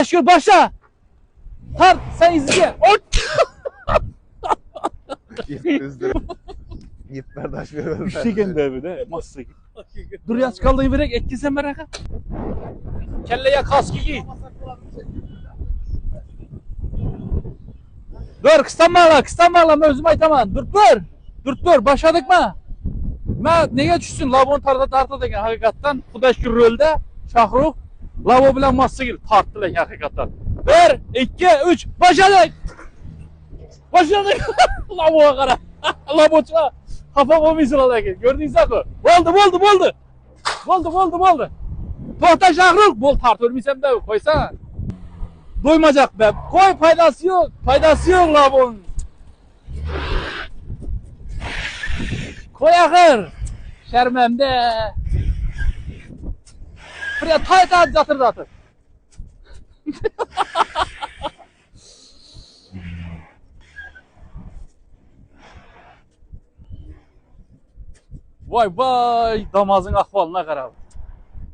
Şükür başla. Tart sen izle. Yetberdaş veriyorum. Üşegen de bir de massa. Dur yaş kaldığın verek etkisen merak et. Kelleye kaskı giy. Dur kıstanma özüm aytaman. Dur başladık mı? Ben neye düşsün labon tarta degen hakikaten Xudoy şükür rolde Şahrux labo bilen massa gel tarttı lan hakikaten. 1 2 3 başladık. Laboya qara. Laboça kafa olmayısın oradaki. Gördünüz mü? Oldu. Tohta Şahrux bol tart ölmesem de koysana. Doymacak be. Koy faydası yok labon. Koy ahır. Şermemde. Buraya tay zatır. Vay damazın ahvalına qara.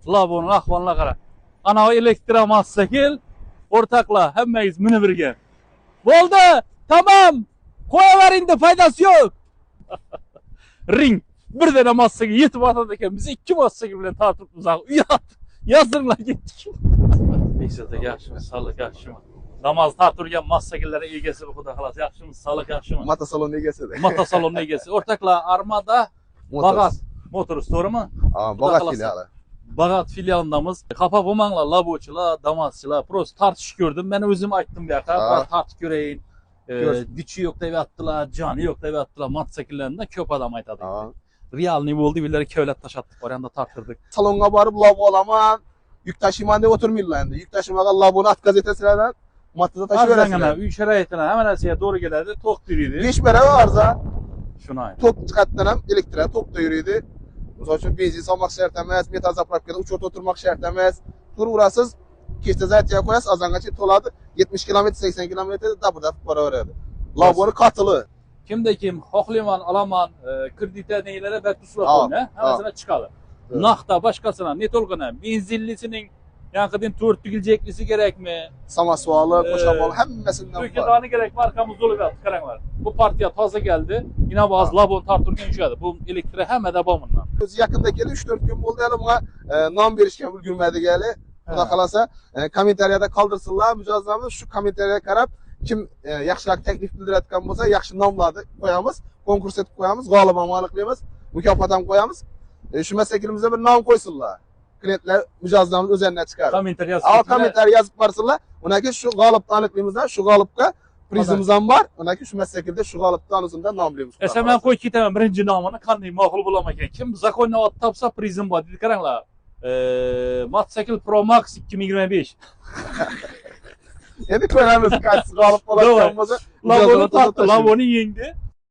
Labonun ahvalına qara. Ana o elektromassa gel. Ortakla hemmeyiz mini birge. Oldu. Tamam. Koyaver indi faydası yok. Ring. Bir tane massa yetip atadı eken bize 2 massa bilen tartıp uzak. Yazdırınlar gittik. Neyse de yaxşımı, sağlık yaxşımı. Namaz tartırken massagillere ilgisi bu kadar halas. Yaxşımı, sağlık yaxşımı. Mata salonu egesi de. Mata salonu egesi. Ortakla Armada Bagat Motors doğru mu? Bagat filialı. Bagat filialındamız. Kafa bumanla, laboçular, damasçılar. Prost tartış gördüm. Ben özüm ayttım bir yaka. Tartış göreyin. Güçü yok da attılar, canı yok da attılar. Matsakillerinde köp adam aytadı. Real ne oldu birileri kevlet taş attık. Oranda tartırdık. Salonga barıp labo alaman. Yük taşıman diye oturmuyorlar endi. Yük taşımaga labonu at gazetesilerden matıda taşı veresinler. Üç şerayetine hemen asiye doğru gelirdi. Tok yürüydü. 5 bere varsa şuna. Tok çıkarttan elektriğe tok da yürüydü. Mesela için benzin salmak şart emez, metal zapravkada uçort oturmak şart emez. Tur urasız keçte zaytiye koyas azangaçı toladı. 70 km 80 km da burada para veredi. Labonu katılı. Kimde kim hohliman alaman kredite neylere bektusula koyna hemen çıkalı. Nakta başkasına net olgana benzinlisinin yankıdın törtügülceklisi gerek mi? Samasvalı, boşamalı hemmesinden var. Türkiye'de gerek mi? Arkamızda olup yaptık karanlar. Bu partiye taze geldi. Yine bazı labon tartırken şu adı. Bu elektriğe hem edebamından. Yakında geldi 3-4 gün oldu yani buna nam verişken bir günmedi geldi. Buna kalasa kommentariyada kaldırsınlar. Mücazzamız şu kommentariya karab kim yaxşılak teklif bildiretken olsa yaxşı namladı koyamız. Konkurs etip koyamız. Galiba malıklıyımız. Mükafatan koyamız. Şu meslekimize bir nam koysunlar. Klientler mücazzamız üzerine çıkar. Komentar yazıp varsınlar. Onaki şu galip tanıklığımızdan şu galipka prizimizden var. Onaki şu meslekinde şu galip tanısından namlıyımız. Hemen koy ki tamam birinci namını kandı makul bulamayken. Kim zakonla at tapsa prizim var. Dedi karanla. Matsekil Pro Max 2025. Yedik önemlisi kaçsı galip olacağımızı. Labonu tattı. Labonu yendi.